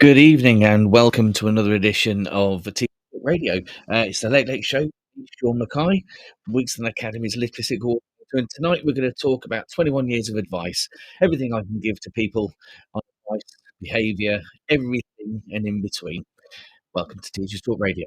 Good evening and welcome to another edition of the TV Radio. It's the Late Late Show. Sean Mackay, Wigston Academy's literacy coordinator, and tonight we're going to talk about 21 years of advice, everything I can give to people on advice, behaviour, everything and in between. Welcome to Teachers Talk Radio.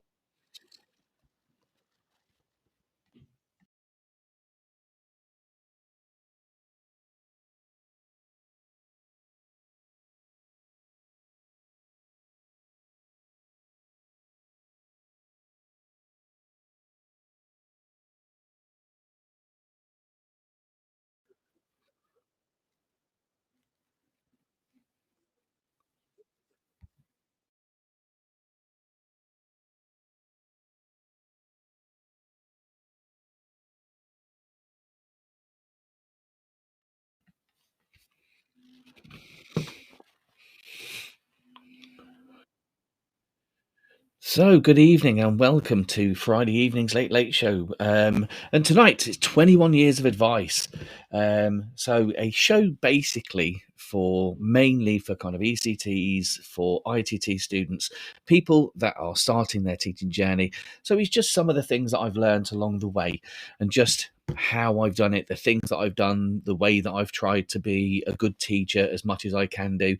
So, good evening and welcome to Friday evening's Late Late Show. And tonight it's 21 years of advice. So, a show basically for mainly for kind of ECTs, for ITT students, people that are starting their teaching journey. So, it's just some of the things that I've learned along the way and just how I've done it, the things that I've done, the way that I've tried to be a good teacher as much as I can do.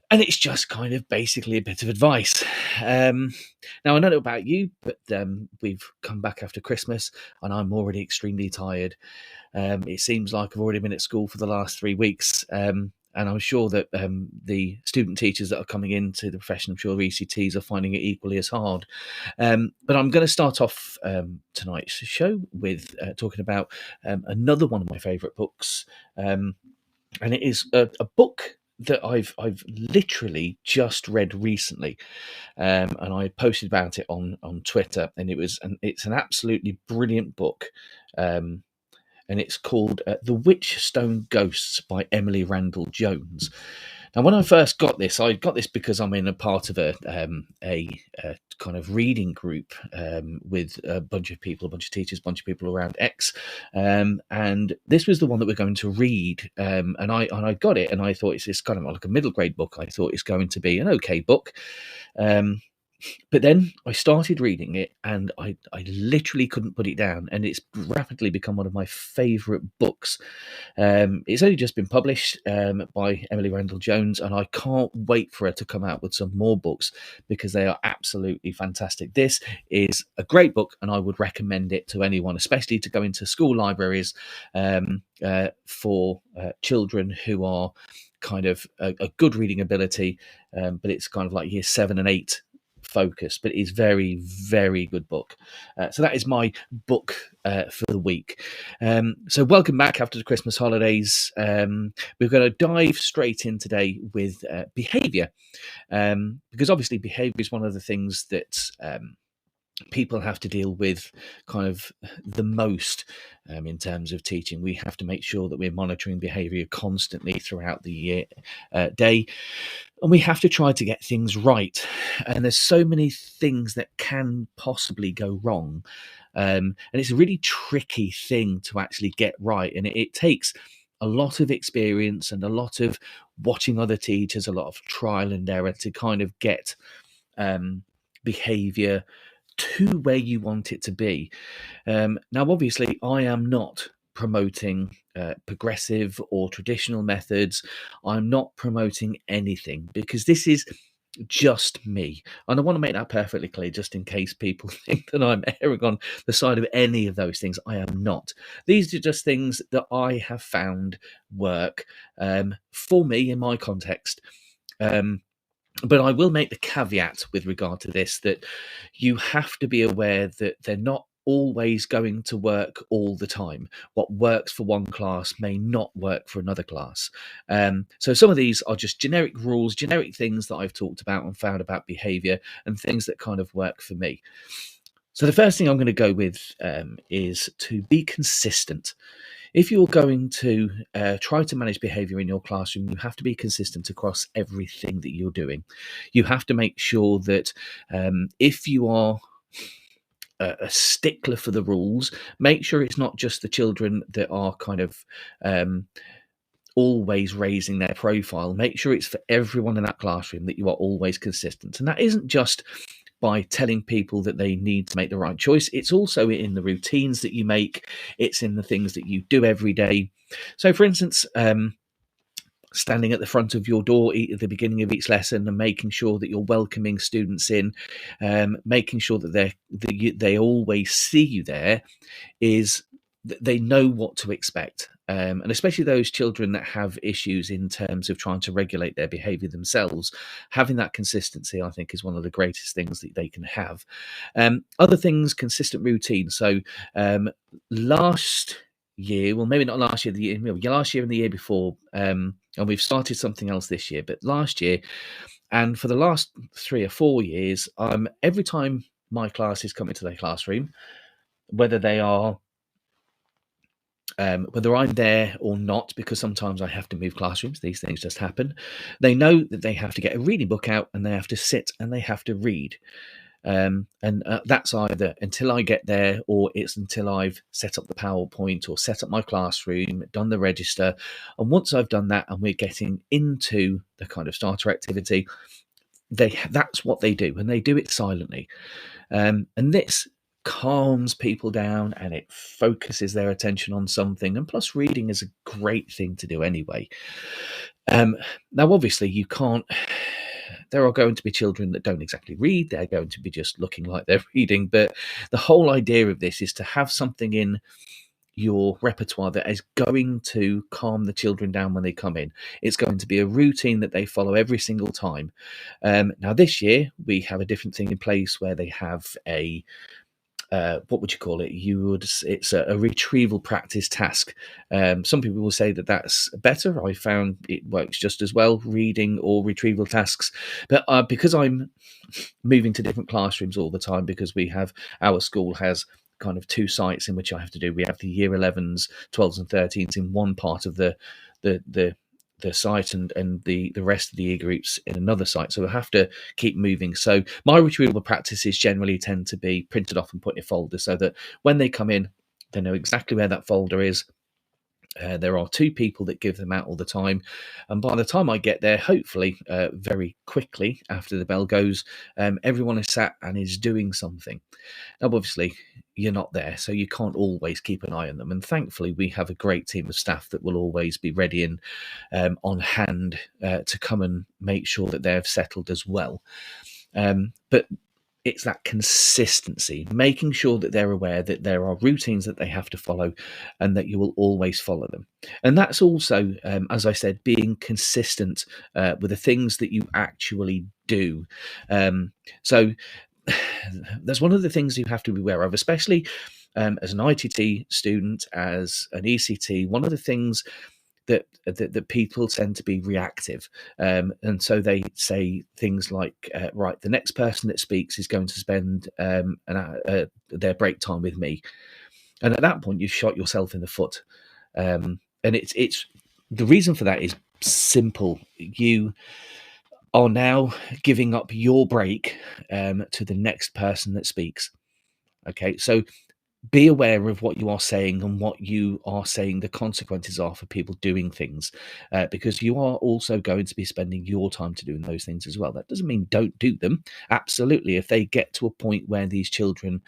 And it's just kind of basically a bit of advice. Um, Now, I don't know about you, but we've come back after Christmas and I'm already extremely tired. It seems like I've already been at school for the last 3 weeks. And I'm sure that the student teachers that are coming into the profession, I'm sure ECTs are finding it equally as hard. But I'm going to start off tonight's show with talking about another one of my favourite books. And it is a book that I've literally just read recently, and I posted about it on Twitter, and it's an absolutely brilliant book, um, and it's called The Witchstone Ghosts by Emily Randall Jones. Now, when I first got this, I got this because I'm in a part of a kind of reading group with a bunch of people, a bunch of teachers, a bunch of people around X, and this was the one that we're going to read. And I got it, and I thought it's kind of like a middle grade book. I thought it's going to be an okay book. Um, but then I started reading it and I literally couldn't put it down. And it's rapidly become one of my favourite books. It's only just been published by Emily Randall Jones, and I can't wait for her to come out with some more books because they are absolutely fantastic. This is a great book, and I would recommend it to anyone, especially to go into school libraries for children who are kind of a good reading ability, but it's kind of like year 7 and 8 focus, but it's very, very good book. So that is my book for the week. So welcome back after the Christmas holidays. We're going to dive straight in today with behaviour, because obviously behaviour is one of the things that people have to deal with kind of the most in terms of teaching. We have to make sure that we're monitoring behaviour constantly throughout the year, day, and we have to try to get things right. And there's so many things that can possibly go wrong, and it's a really tricky thing to actually get right, and it takes a lot of experience and a lot of watching other teachers, a lot of trial and error to kind of get behaviour to where you want it to be. Now, obviously, I am not promoting progressive or traditional methods. I'm not promoting anything because this is just me. And I want to make that perfectly clear just in case people think that I'm erring on the side of any of those things. I am not. These are just things that I have found work for me in my context. But I will make the caveat with regard to this that you have to be aware that they're not always going to work all the time. What works for one class may not work for another class. So some of these are just generic rules, generic things that I've talked about and found about behaviour and things that kind of work for me. So the first thing I'm going to go with is to be consistent. If you're going to try to manage behaviour in your classroom, you have to be consistent across everything that you're doing. You have to make sure that if you are a stickler for the rules, make sure it's not just the children that are kind of always raising their profile. Make sure it's for everyone in that classroom that you are always consistent. And that isn't just by telling people that they need to make the right choice. It's also in the routines that you make. It's in the things that you do every day. So, for instance, standing at the front of your door at the beginning of each lesson and making sure that you're welcoming students in, making sure that they always see you there, is they know what to expect. And especially those children that have issues in terms of trying to regulate their behavior themselves, having that consistency, I think, is one of the greatest things that they can have. Other things, consistent routine. So last year, well, maybe not last year, last year and the year before, and we've started something else this year, but last year, and for the last 3 or 4 years, every time my classes come into their classroom, whether they are whether I'm there or not, because sometimes I have to move classrooms, these things just happen. They know that they have to get a reading book out and they have to sit and they have to read. And that's either until I get there, or it's until I've set up the PowerPoint or set up my classroom, done the register. And once I've done that and we're getting into the kind of starter activity, that's what they do, and they do it silently. And this calms people down and it focuses their attention on something. And plus, reading is a great thing to do anyway. Now, obviously, you can't. There are going to be children that don't exactly read. They're going to be just looking like they're reading. But the whole idea of this is to have something in your repertoire that is going to calm the children down when they come in. It's going to be a routine that they follow every single time. Now, this year, we have a different thing in place where they have a what would you call it? It's a retrieval practice task. Some people will say that that's better. I found it works just as well, reading or retrieval tasks. But because I'm moving to different classrooms all the time, because our school has kind of 2 sites in which I have to do. We have the year 11s, 12s, and 13s in one part of the site, and the rest of the year groups in another site. So I have to keep moving. So my retrieval practices generally tend to be printed off and put in a folder, so that when they come in, they know exactly where that folder is. There are 2 people that give them out all the time. And by the time I get there, hopefully very quickly after the bell goes, everyone is sat and is doing something. Now, obviously, you're not there, so you can't always keep an eye on them. And thankfully, we have a great team of staff that will always be ready and on hand to come and make sure that they're settled as well. But it's that consistency, making sure that they're aware that there are routines that they have to follow and that you will always follow them. And that's also, as I said, being consistent with the things that you actually do. So that's one of the things you have to be aware of, especially as an ITT student, as an ECT. One of the things that people tend to be reactive, and so they say things like, right, the next person that speaks is going to spend their break time with me. And at that point, you've shot yourself in the foot. And it's the reason for that is simple. You are now giving up your break to the next person that speaks. Okay, so be aware of what you are saying and what you are saying the consequences are for people doing things, because you are also going to be spending your time to doing those things as well. That doesn't mean don't do them. Absolutely, if they get to a point where these children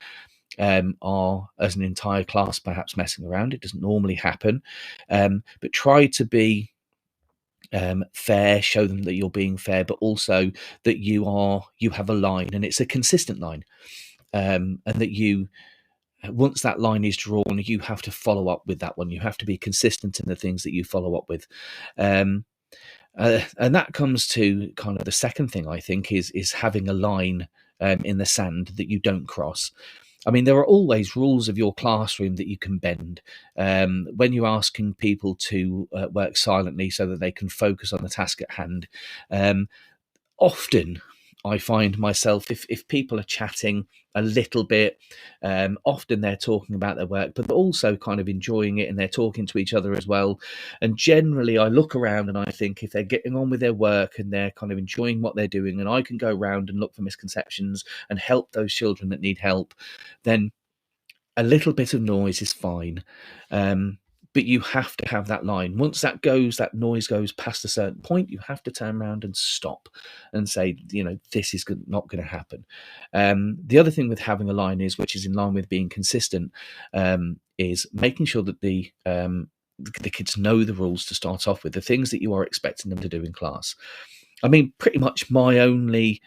are, as an entire class, perhaps messing around, it doesn't normally happen, but try to be fair, show them that you're being fair, but also that you have a line, and it's a consistent line, and that once that line is drawn, you have to follow up with that one. You have to be consistent in the things that you follow up with. And that comes to kind of the second thing, I think, is having a line in the sand that you don't cross. I mean, there are always rules of your classroom that you can bend. When you're asking people to work silently so that they can focus on the task at hand, often I find myself, if people are chatting a little bit, often they're talking about their work, but they're also kind of enjoying it and they're talking to each other as well. And generally, I look around and I think if they're getting on with their work and they're kind of enjoying what they're doing, and I can go around and look for misconceptions and help those children that need help, then a little bit of noise is fine. but you have to have that line. Once that noise goes past a certain point, you have to turn around and stop and say, this is not going to happen. The other thing with having a line is, which is in line with being consistent, is making sure that the kids know the rules to start off with, the things that you are expecting them to do in class. I mean, pretty much the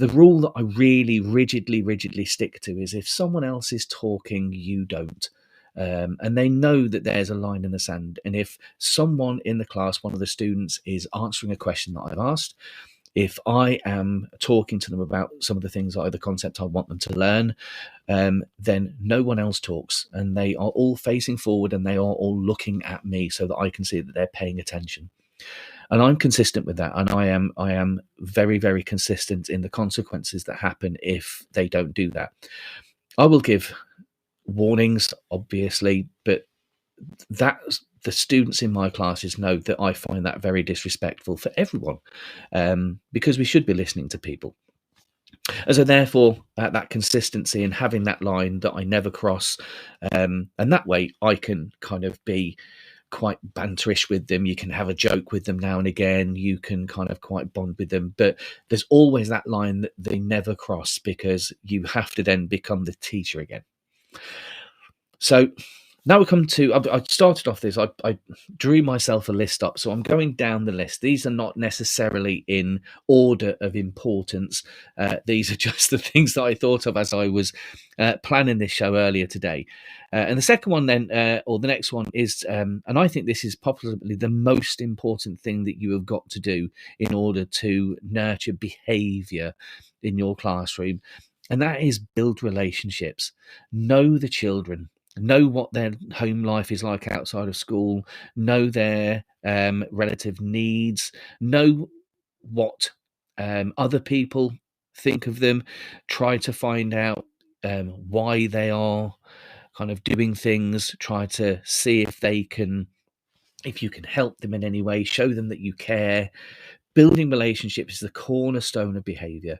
rule that I really rigidly stick to is, if someone else is talking, you don't. And they know that there's a line in the sand. And if someone in the class, one of the students, is answering a question that I've asked, if I am talking to them about some of the things, the concept I want them to learn, then no one else talks, and they are all facing forward and they are all looking at me so that I can see that they're paying attention. And I'm consistent with that, and I am very, very consistent in the consequences that happen if they don't do that. I will give warnings, obviously, but the students in my classes know that I find that very disrespectful for everyone, because we should be listening to people. And so therefore, that consistency and having that line that I never cross, and that way I can kind of be quite banterish with them. You can have a joke with them now and again. You can kind of quite bond with them, but there's always that line that they never cross, because you have to then become the teacher again. So now we come to, I started off this, I drew myself a list up. So I'm going down the list. These are not necessarily in order of importance. These are just the things that I thought of as I was planning this show earlier today. And the second one then, or the next one is, and I think this is possibly the most important thing that you have got to do in order to nurture behaviour in your classroom. And that is build relationships. Know the children. Know what their home life is like outside of school, know their relative needs, know what other people think of them, try to find out why they are kind of doing things, try to see if you can help them in any way, show them that you care. Building relationships is the cornerstone of behaviour.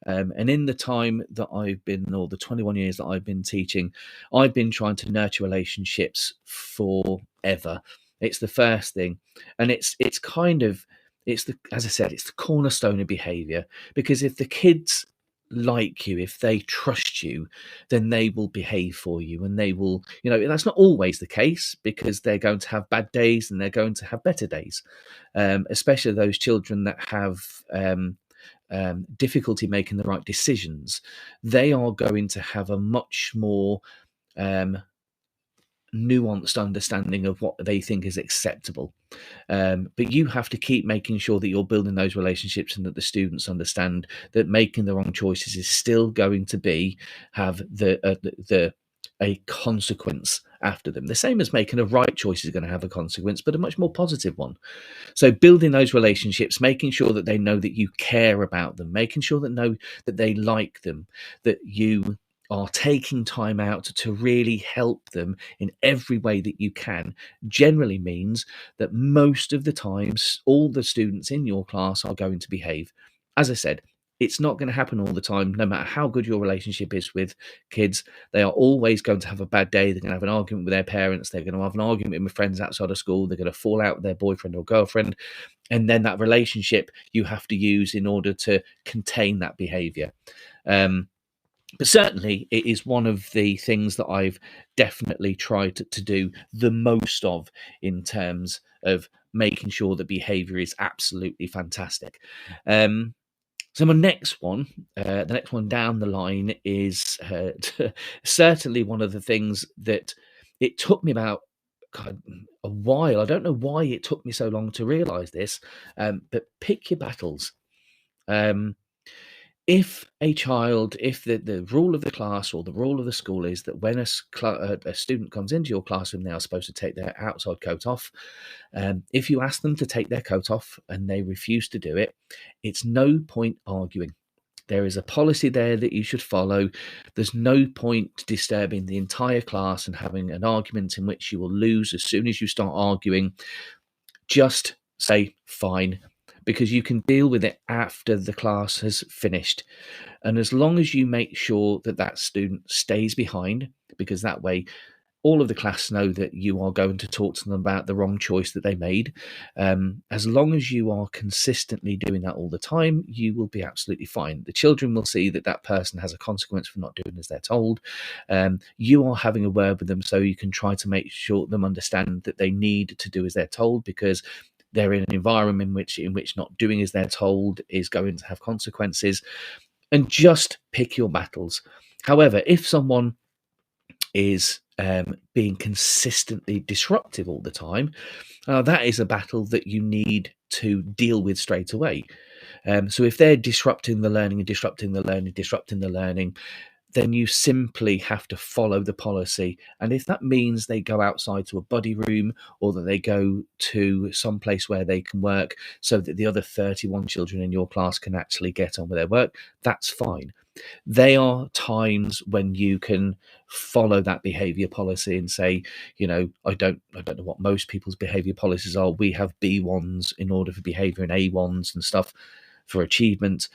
And in the time that I've been, or the 21 years that I've been teaching, I've been trying to nurture relationships forever. It's the first thing. And as I said, it's the cornerstone of behaviour, because if the kids like you, if they trust you, then they will behave for you, and they will, that's not always the case, because they're going to have bad days and they're going to have better days, especially those children that have difficulty making the right decisions. They are going to have a much more nuanced understanding of what they think is acceptable. But you have to keep making sure that you're building those relationships, and that the students understand that making the wrong choices is still going to have a consequence after them. The same as making a right choice is going to have a consequence, but a much more positive one. So building those relationships, making sure that they know that you care about them, making sure that they like them, that you are taking time out to really help them in every way that you can, generally means that most of the times all the students in your class are going to behave. As I said, it's not going to happen all the time. No matter how good your relationship is with kids, they are always going to have a bad day. They're going to have an argument with their parents. They're going to have an argument with friends outside of school. They're going to fall out with their boyfriend or girlfriend. And then that relationship you have to use in order to contain that behavior. But certainly it is one of the things that I've definitely tried to do the most of, in terms of making sure that behavior is absolutely fantastic. So my next one, the next one down the line, is certainly one of the things that it took me about a while. I don't know why it took me so long to realise this, but pick your battles. If the rule of the class or the rule of the school is that when a student comes into your classroom, they are supposed to take their outside coat off. If you ask them to take their coat off and they refuse to do it, it's no point arguing. There is a policy there that you should follow. There's no point disturbing the entire class and having an argument in which you will lose as soon as you start arguing. Just say fine, because you can deal with it after the class has finished. And as long as you make sure that student stays behind, because that way all of the class know that you are going to talk to them about the wrong choice that they made. As long as you are consistently doing that all the time, you will be absolutely fine. The children will see that that person has a consequence for not doing as they're told. You are having a word with them so you can try to make sure them understand that they need to do as they're told, because they're in an environment in which not doing as they're told is going to have consequences. And just pick your battles. However, if someone is being consistently disruptive all the time, that is a battle that you need to deal with straight away. So if they're disrupting the learning and disrupting the learning, then you simply have to follow the policy. And if that means they go outside to a buddy room, or that they go to some place where they can work so that the other 31 children in your class can actually get on with their work, that's fine. They are times when you can follow that behavior policy and say, I don't know what most people's behavior policies are. We have B1s in order for behavior and A1s and stuff for achievement.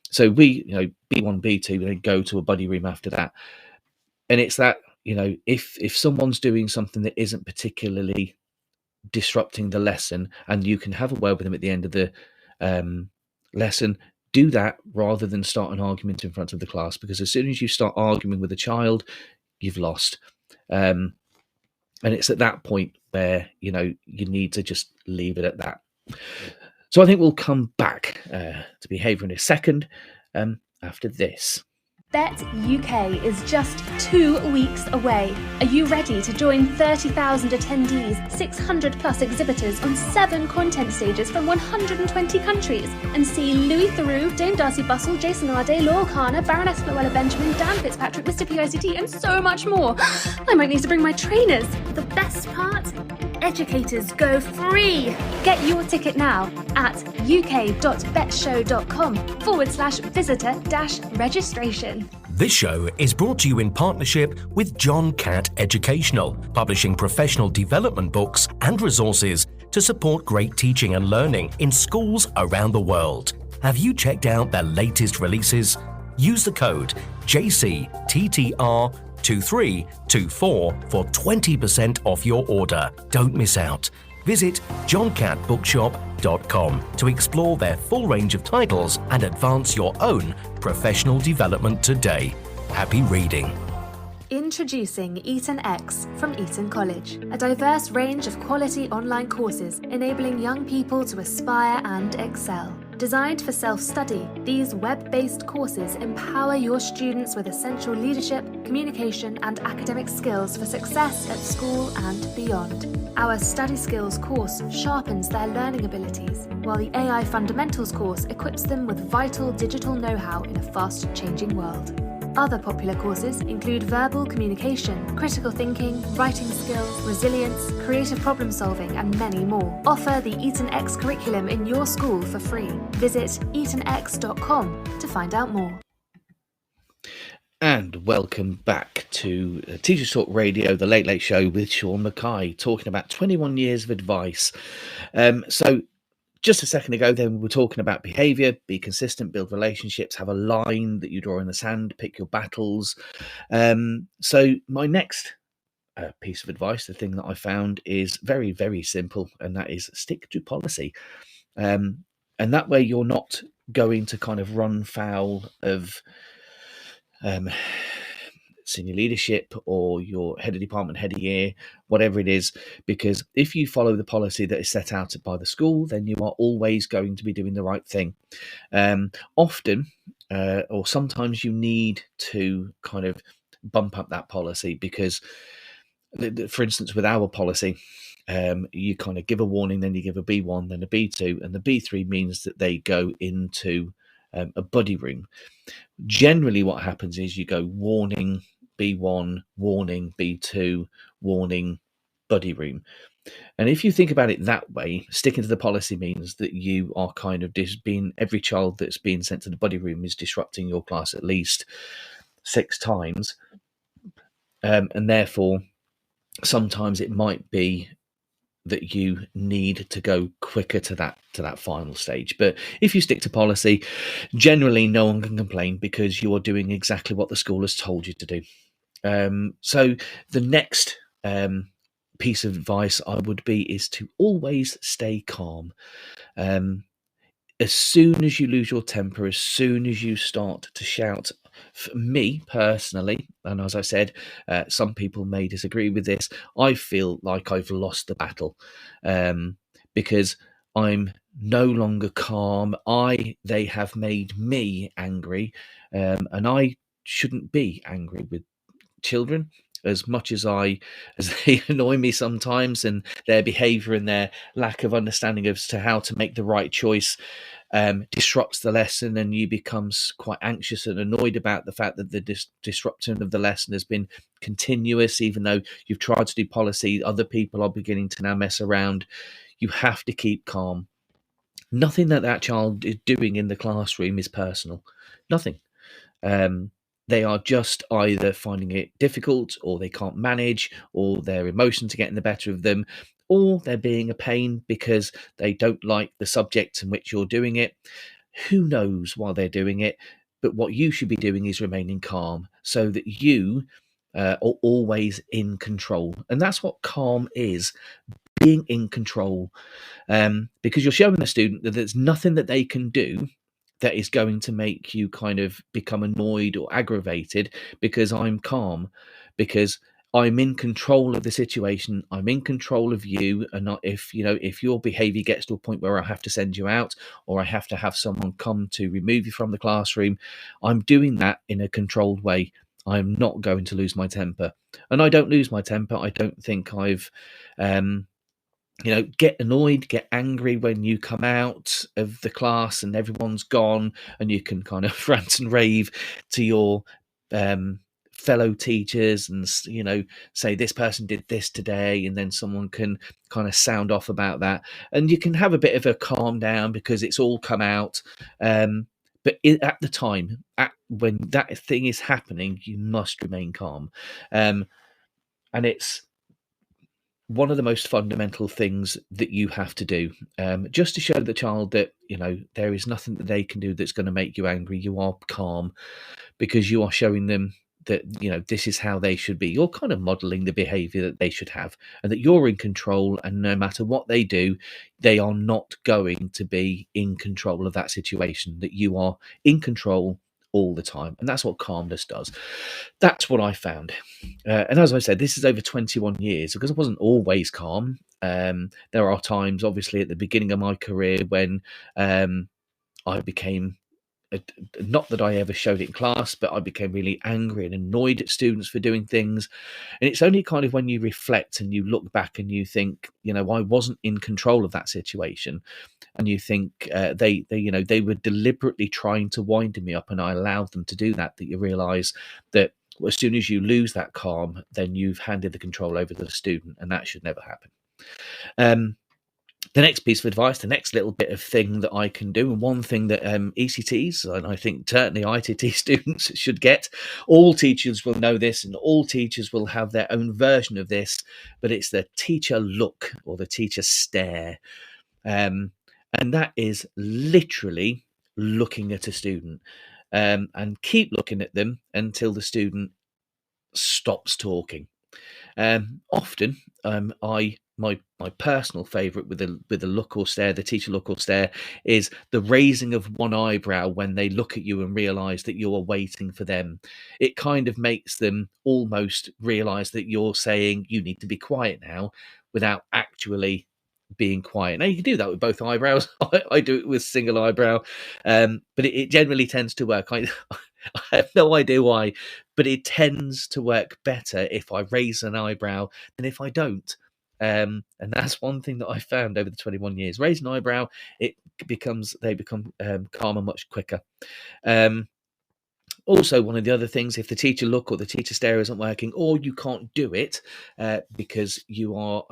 So we, B1, B2, then go to a buddy room after that. And it's that, if someone's doing something that isn't particularly disrupting the lesson, and you can have a word with them at the end of the lesson, do that rather than start an argument in front of the class, because as soon as you start arguing with a child, you've lost. And it's at that point where, you need to just leave it at that. So I think we'll come back to behaviour in a second after this. Bet UK is just 2 weeks away. Are you ready to join 30,000 attendees, 600 plus exhibitors on 7 content stages from 120 countries, and see Louis Theroux, Dame Darcy Bustle, Jason Arde, Laurel Kana, Baroness Luella Benjamin, Dan Fitzpatrick, Mr. PICT, and so much more? I might need to bring my trainers. The best part? Educators go free. Get your ticket now at uk.betshow.com/visitor-registration. This show is brought to you in partnership with John Catt Educational, publishing professional development books and resources to support great teaching and learning in schools around the world. Have you checked out their latest releases? Use the code JCTTR2324 for 20% off your order. Don't miss out. Visit johncattbookshop.com to explore their full range of titles and advance your own professional development today. Happy reading. Introducing Eton X from Eton College, a diverse range of quality online courses enabling young people to aspire and excel. Designed for self-study, these web-based courses empower your students with essential leadership, communication, and academic skills for success at school and beyond. Our Study Skills course sharpens their learning abilities, while the AI Fundamentals course equips them with vital digital know-how in a fast-changing world. Other popular courses include verbal communication, critical thinking, writing skills, resilience, creative problem solving, and many more. Offer the Eton X curriculum in your school for free. Visit etonx.com to find out more. And welcome back to Teachers Talk Radio, the Late Late Show with Sean Mackay, talking about 21 years of advice. So just a second ago, then we were talking about behaviour, be consistent, build relationships, have a line that you draw in the sand, pick your battles. So my next piece of advice, the thing that I found, is very, very simple, and that is stick to policy. And that way you're not going to kind of run foul of senior leadership or your head of department, head of year, whatever it is, because if you follow the policy that is set out by the school, then you are always going to be doing the right thing. Often, or sometimes, you need to kind of bump up that policy because, for instance, with our policy, you kind of give a warning, then you give a B1, then a B2, and the B3 means that they go into a buddy room. Generally what happens is you go warning B1, warning B2, warning buddy room. And if you think about it that way, sticking to the policy means that you are kind of every child that's being sent to the buddy room is disrupting your class at least 6 times. And therefore, sometimes it might be that you need to go quicker to that final stage. But if you stick to policy, generally no one can complain because you are doing exactly what the school has told you to do. So the next piece of advice I would be is to always stay calm. As soon as you lose your temper, as soon as you start to shout, for me personally, and as I said, some people may disagree with this, I feel like I've lost the battle, because I'm no longer calm. They have made me angry, and I shouldn't be angry with children as much as they annoy me sometimes, and their behavior and their lack of understanding as to how to make the right choice disrupts the lesson, and you becomes quite anxious and annoyed about the fact that the disruption of the lesson has been continuous, even though you've tried to do policy. Other people are beginning to now mess around. You have to keep calm. Nothing that child is doing in the classroom is personal. Nothing. um, they are just either finding it difficult, or they can't manage, or their emotions are getting the better of them, or they're being a pain because they don't like the subject in which you're doing it. Who knows why they're doing it? But what you should be doing is remaining calm so that you are always in control. And that's what calm is, being in control. Because you're showing the student that there's nothing that they can do that is going to make you kind of become annoyed or aggravated, because I'm calm, because I'm in control of the situation. I'm in control of you. And if your behavior gets to a point where I have to send you out, or I have to have someone come to remove you from the classroom, I'm doing that in a controlled way. I'm not going to lose my temper. And I don't lose my temper. I don't think I've get annoyed, get angry when you come out of the class and everyone's gone, and you can kind of rant and rave to your fellow teachers, and say this person did this today, and then someone can kind of sound off about that, and you can have a bit of a calm down because it's all come out. But at the time, when that thing is happening, you must remain calm. And it's one of the most fundamental things that you have to do, just to show the child that there is nothing that they can do that's going to make you angry. You are calm because you are showing them that this is how they should be. You're kind of modeling the behavior that they should have, and that you're in control, and no matter what they do, they are not going to be in control of that situation, that you are in control all the time. And that's what calmness does. That's what I found. And as I said, this is over 21 years, because I wasn't always calm. There are times, obviously, at the beginning of my career when I became, not that I ever showed it in class, but I became really angry and annoyed at students for doing things. And it's only kind of when you reflect and you look back and you think, I wasn't in control of that situation. And you think they were deliberately trying to wind me up, and I allowed them to do that. That you realise that as soon as you lose that calm, then you've handed the control over to the student, and that should never happen. The next piece of advice, the next little bit of thing that I can do, and one thing that ECTs, and I think certainly ITT students should get, all teachers will know this, and all teachers will have their own version of this, but it's the teacher look, or the teacher stare. And that is literally looking at a student, and keep looking at them until the student stops talking. Often, my personal favourite with the look or stare, the teacher look or stare, is the raising of one eyebrow when they look at you and realise that you are waiting for them. It kind of makes them almost realise that you're saying you need to be quiet now, without actually being quiet. Now you can do that with both eyebrows. I do it with single eyebrow, but it generally tends to work. I have no idea why, but it tends to work better if I raise an eyebrow than if I don't. And that's one thing that I found over the 21 years. Raise an eyebrow, they become calmer much quicker. Also, one of the other things, if the teacher look or the teacher stare isn't working, or you can't do it because you are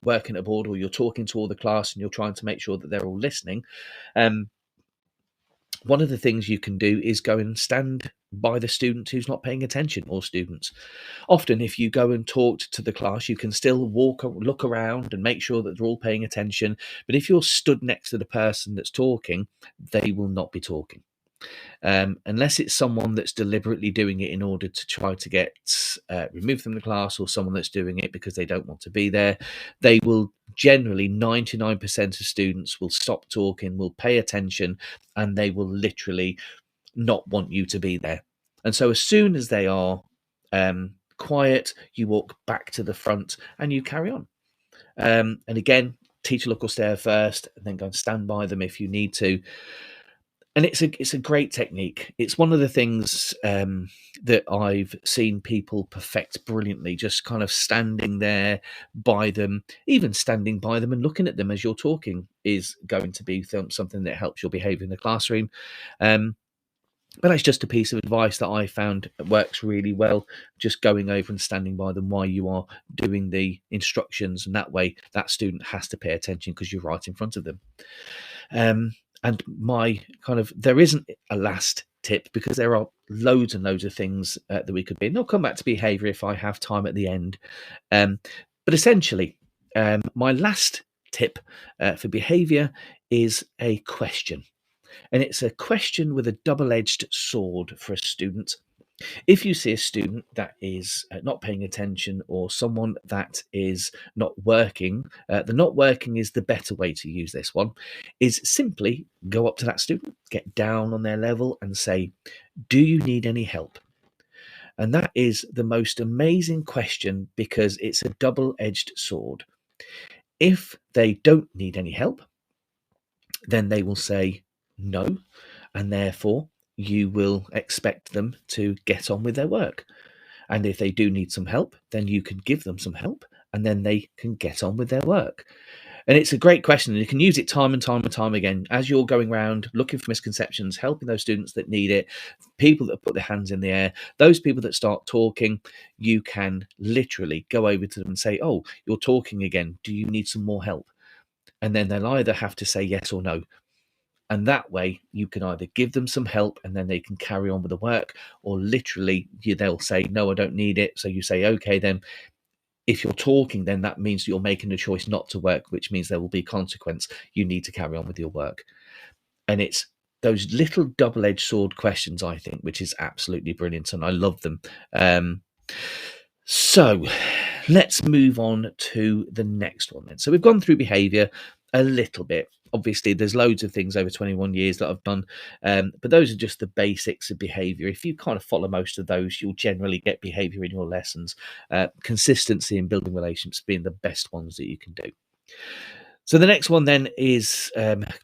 working at a board, or you're talking to all the class and you're trying to make sure that they're all listening, one of the things you can do is go and stand by the student who's not paying attention, or students. Often, if you go and talk to the class, you can still look around and make sure that they're all paying attention. But if you're stood next to the person that's talking, they will not be talking. Unless it's someone that's deliberately doing it in order to try to get removed from the class, or someone that's doing it because they don't want to be there, they will generally, 99% of students will stop talking, will pay attention, and they will literally not want you to be there. And so as soon as they are quiet, you walk back to the front and you carry on. And again, teach, look, or stare first, and then go and stand by them if you need to. And it's a great technique. It's one of the things that I've seen people perfect brilliantly, just kind of standing there by them. Even standing by them and looking at them as you're talking is going to be something that helps your behaviour in the classroom. But that's just a piece of advice that I found works really well, just going over and standing by them while you are doing the instructions, and that way that student has to pay attention because you're right in front of them. And my there isn't a last tip, because there are loads and loads of things that we could be, and I'll come back to behaviour if I have time at the end. But essentially, my last tip for behaviour is a question. And it's a question with a double-edged sword for a student. If you see a student that is not paying attention, or someone that is not working, the not working is the better way to use this one, is simply go up to that student, get down on their level and say, do you need any help? And that is the most amazing question, because it's a double-edged sword. If they don't need any help, then they will say no, and therefore you will expect them to get on with their work. And if they do need some help, then you can give them some help, and then they can get on with their work. And it's a great question, and you can use it time and time and time again as you're going around looking for misconceptions, helping those students that need it, people that put their hands in the air, those people that start talking. You can literally go over to them and say, oh, you're talking again, do you need some more help? And then they'll either have to say yes or no. And that way you can either give them some help and then they can carry on with the work, or literally they'll say, no, I don't need it. So you say, okay, then if you're talking, then that means you're making a choice not to work, which means there will be consequence. You need to carry on with your work. And it's those little double-edged sword questions, I think, which is absolutely brilliant. And I love them. So let's move on to the next one then. So we've gone through behaviour a little bit. Obviously, there's loads of things over 21 years that I've done, but those are just the basics of behaviour. If you kind of follow most of those, you'll generally get behaviour in your lessons. Consistency and building relationships being the best ones that you can do. So the next one then is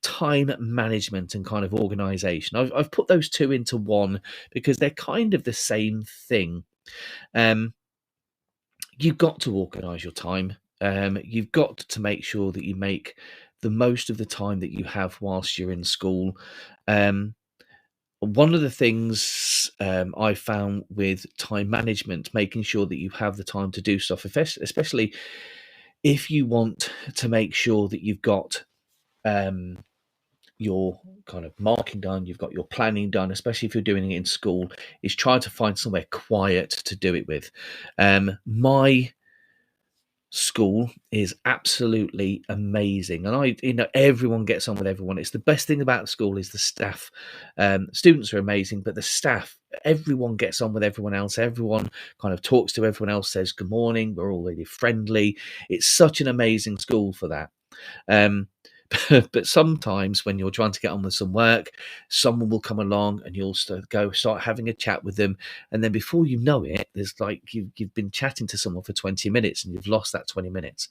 time management and kind of organisation. I've put those two into one because they're kind of the same thing. You've got to organise your time. You've got to make sure that you make the most of the time that you have whilst you're in school. One of the things I found with time management, making sure that you have the time to do stuff, especially if you want to make sure that you've got your kind of marking done, you've got your planning done, especially if you're doing it in school, is try to find somewhere quiet to do it with. My school is absolutely amazing, and everyone gets on with everyone. It's the best thing about the school is the staff. Students are amazing, but the staff, everyone gets on with everyone else. Everyone kind of talks to everyone else, says good morning, we're all really friendly. It's such an amazing school for that. But sometimes when you're trying to get on with some work, someone will come along and you'll start having a chat with them, and then before you know it, there's like you've been chatting to someone for 20 minutes and you've lost that 20 minutes.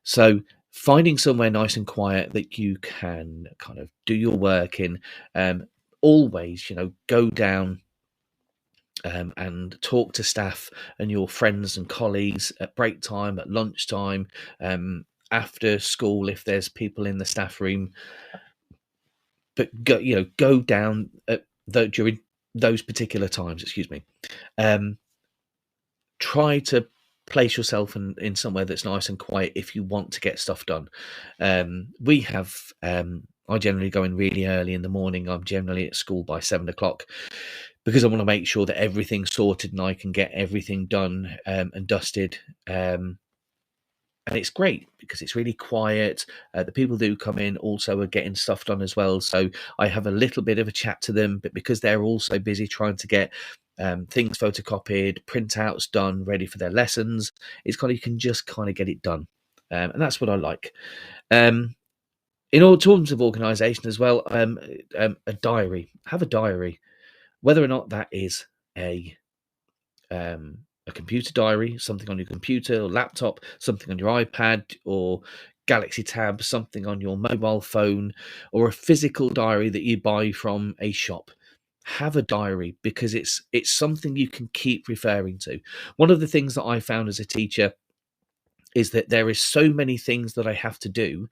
So finding somewhere nice and quiet that you can kind of do your work in, always, go down and talk to staff and your friends and colleagues at break time, at lunchtime, after school if there's people in the staff room. But go down during those particular times. Try to place yourself in somewhere that's nice and quiet if you want to get stuff done. I generally go in really early in the morning. I'm generally at school by 7 o'clock, because I want to make sure that everything's sorted and I can get everything done and dusted And it's great because it's really quiet. The people who come in also are getting stuff done as well. So I have a little bit of a chat to them, but because they're also busy trying to get things photocopied, printouts done, ready for their lessons, it's kind of, you can just kind of get it done. And that's what I like. In all terms of organisation as well, a diary. Have a diary, whether or not that is a computer diary, something on your computer or laptop, something on your iPad or Galaxy Tab, something on your mobile phone, or a physical diary that you buy from a shop. Have a diary because it's something you can keep referring to. One of the things that I found as a teacher is that there is so many things that I have to do,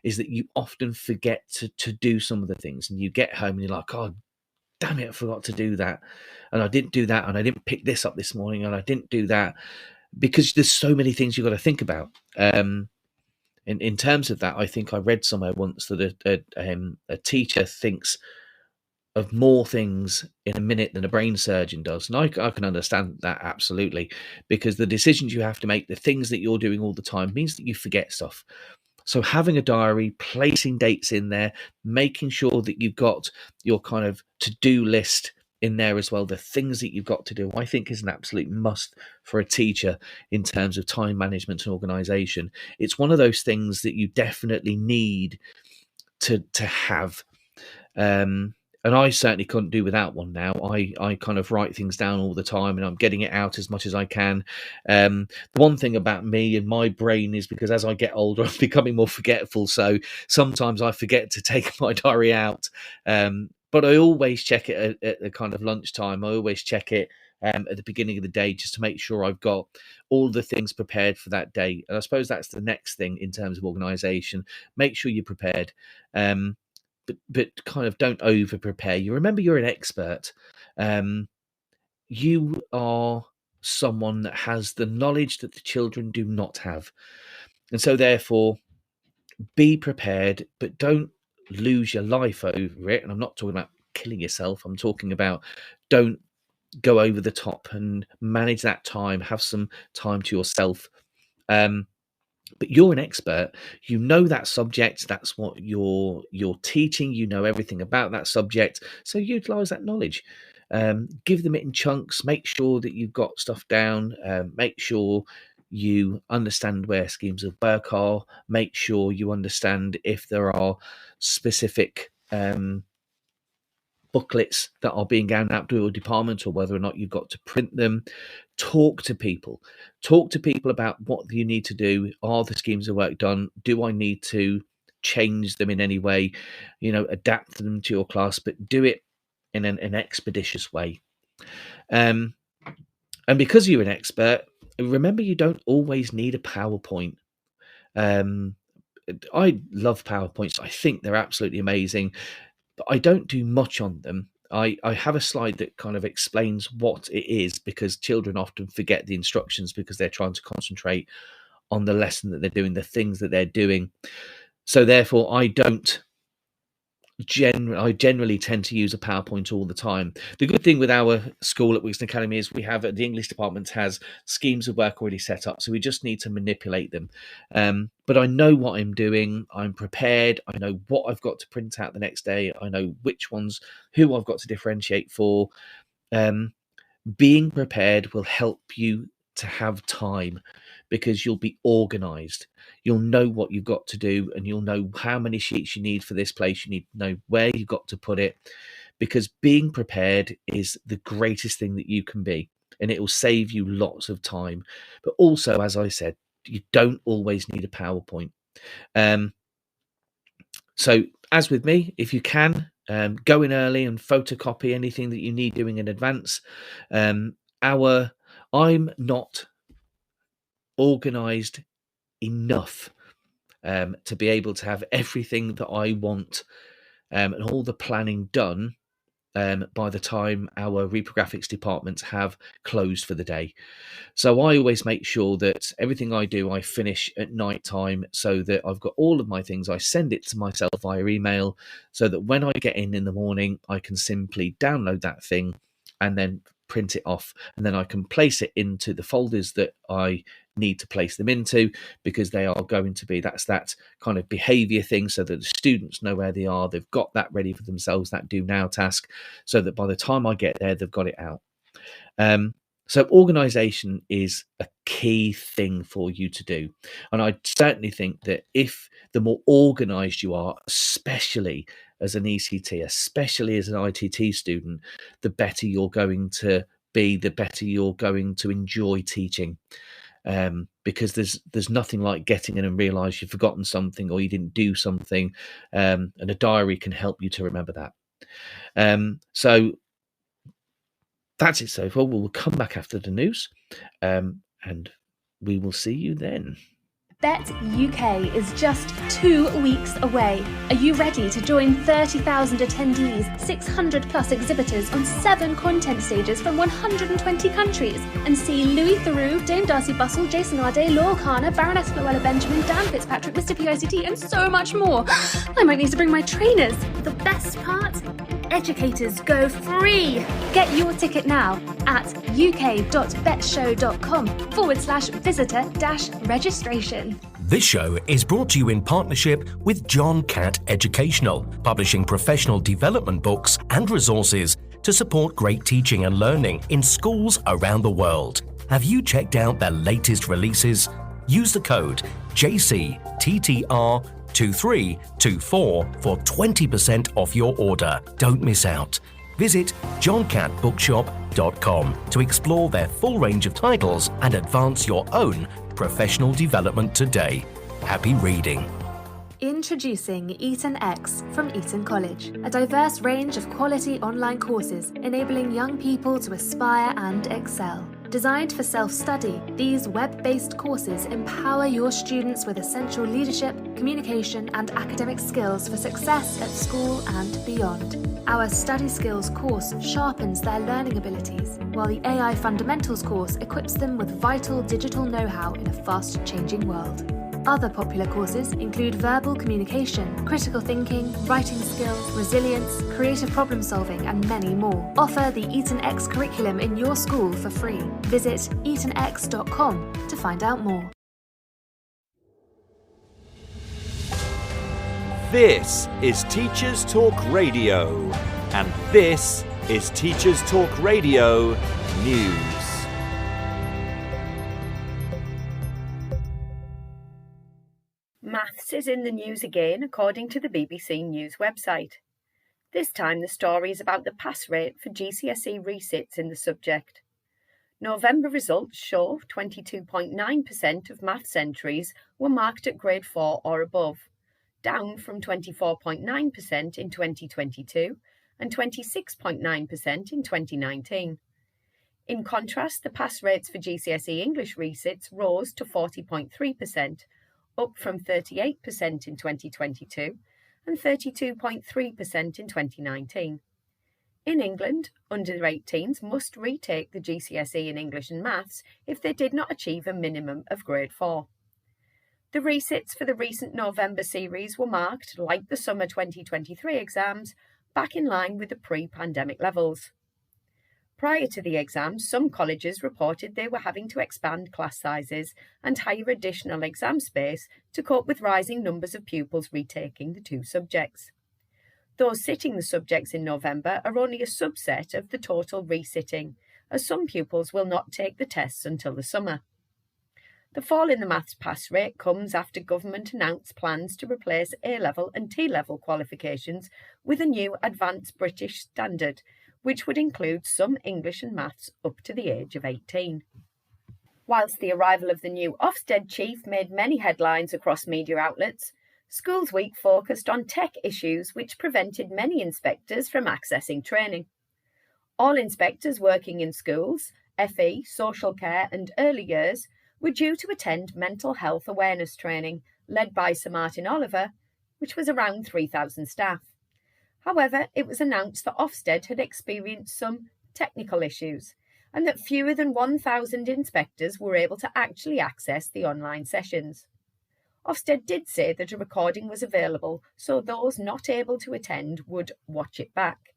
is that you often forget to do some of the things, and you get home and you're like, oh, damn it, I forgot to do that. And I didn't do that. And I didn't pick this up this morning. And I didn't do that, because there's so many things you've got to think about. In terms of that, I think I read somewhere once that a teacher thinks of more things in a minute than a brain surgeon does. And I can understand that absolutely, because the decisions you have to make, the things that you're doing all the time, means that you forget stuff. So having a diary, placing dates in there, making sure that you've got your kind of to-do list in there as well, the things that you've got to do, I think is an absolute must for a teacher in terms of time management and organisation. It's one of those things that you definitely need to have. And I certainly couldn't do without one now. I kind of write things down all the time, and I'm getting it out as much as I can. The one thing about me and my brain is, because as I get older, I'm becoming more forgetful. So sometimes I forget to take my diary out. But I always check it at the kind of lunchtime. I always check it at the beginning of the day, just to make sure I've got all the things prepared for that day. And I suppose that's the next thing in terms of organisation. Make sure you're prepared. But kind of don't over prepare. You remember, you're an expert. You are someone that has the knowledge that the children do not have. And so therefore, be prepared, but don't lose your life over it. And I'm not talking about killing yourself. I'm talking about, don't go over the top, and manage that time. Have some time to yourself. But you're an expert. You know that subject. That's what you're teaching. You know everything about that subject. So utilize that knowledge. Give them it in chunks. Make sure that you've got stuff down. Make sure you understand where schemes of work are. Make sure you understand if there are specific booklets that are being gone out to your department, or whether or not you've got to print them. Talk to people about what you need to do. Are the schemes of work done? Do I need to change them in any way? Adapt them to your class, but do it in an expeditious way. And because you're an expert, remember, you don't always need a PowerPoint. I love PowerPoints. I think they're absolutely amazing, but I don't do much on them. I have a slide that kind of explains what it is, because children often forget the instructions because they're trying to concentrate on the lesson that they're doing, the things that they're doing. So therefore, I generally tend to use a PowerPoint all the time. The good thing with our school at Wigston Academy is the English department has schemes of work already set up, so we just need to manipulate them. But I know what I'm doing. I'm prepared. I know what I've got to print out the next day. I know who I've got to differentiate for. Being prepared will help you to have time, because you'll be organized. You'll know what you've got to do, and you'll know how many sheets you need for this place. You need to know where you've got to put it, because being prepared is the greatest thing that you can be, and it will save you lots of time. But also, as I said, you don't always need a PowerPoint. So as with me, if you can, go in early and photocopy anything that you need doing in advance. I'm not organized enough to be able to have everything that I want and all the planning done by the time our reprographics departments have closed for the day. So I always make sure that everything I do, I finish at night time, so that I've got all of my things. I send it to myself via email, so that when I get in the morning, I can simply download that thing and then print it off, and then I can place it into the folders that I need to place them into, because they are going to be, that's that kind of behavior thing, so that the students know where they are, they've got that ready for themselves, that do now task, so that by the time I get there, they've got it out. So organisation is a key thing for you to do. And I certainly think that if the more organised you are, especially as an ECT, especially as an ITT student, the better you're going to be, the better you're going to enjoy teaching. Because there's nothing like getting in and realise you've forgotten something or you didn't do something, and a diary can help you to remember that. So that's it so far. We'll come back after the news, and we will see you then. Bet UK is just 2 weeks away. Are you ready to join 30,000 attendees, 600 plus exhibitors on 7 content stages from 120 countries, and see Louis Theroux, Dame Darcy Bustle, Jason Arday, Laurel Kana, Baroness Floella Benjamin, Dan Fitzpatrick, Mr. PICT, and so much more? I might need to bring my trainers. The best part? Educators go free. Get your ticket now at uk.betshow.com/visitor-registration. This show is brought to you in partnership with John Catt Educational, publishing professional development books and resources to support great teaching and learning in schools around the world. Have you checked out their latest releases? Use the code JCTTR2324 for 20% off your order. Don't miss out. Visit johncattbookshop.com to explore their full range of titles and advance your own professional development today. Happy reading. Introducing Eton X from Eton College, a diverse range of quality online courses enabling young people to aspire and excel. Designed for self-study, these web-based courses empower your students with essential leadership, communication, and academic skills for success at school and beyond. Our Study Skills course sharpens their learning abilities, while the AI Fundamentals course equips them with vital digital know-how in a fast-changing world. Other popular courses include verbal communication, critical thinking, writing skills, resilience, creative problem solving, and many more. Offer the Eton X curriculum in your school for free. Visit etonx.com to find out more. This is Teachers Talk Radio, and this is Teachers Talk Radio News. Maths is in the news again, according to the BBC News website. This time the story is about the pass rate for GCSE resits in the subject. November results show 22.9% of maths entries were marked at grade 4 or above, down from 24.9% in 2022 and 26.9% in 2019. In contrast, the pass rates for GCSE English resits rose to 40.3%, up from 38% in 2022 and 32.3% in 2019. In England, under 18s must retake the GCSE in English and Maths if they did not achieve a minimum of grade 4. The resits for the recent November series were marked, like the summer 2023 exams, back in line with the pre-pandemic levels. Prior to the exams, some colleges reported they were having to expand class sizes and hire additional exam space to cope with rising numbers of pupils retaking the 2 subjects. Those sitting the subjects in November are only a subset of the total resitting, as some pupils will not take the tests until the summer. The fall in the maths pass rate comes after government announced plans to replace A-level and T-level qualifications with a new Advanced British Standard, which would include some English and Maths up to the age of 18. Whilst the arrival of the new Ofsted chief made many headlines across media outlets, Schools Week focused on tech issues which prevented many inspectors from accessing training. All inspectors working in schools, FE, social care and early years were due to attend mental health awareness training led by Sir Martin Oliver, which was around 3,000 staff. However, it was announced that Ofsted had experienced some technical issues and that fewer than 1,000 inspectors were able to actually access the online sessions. Ofsted did say that a recording was available, so those not able to attend would watch it back.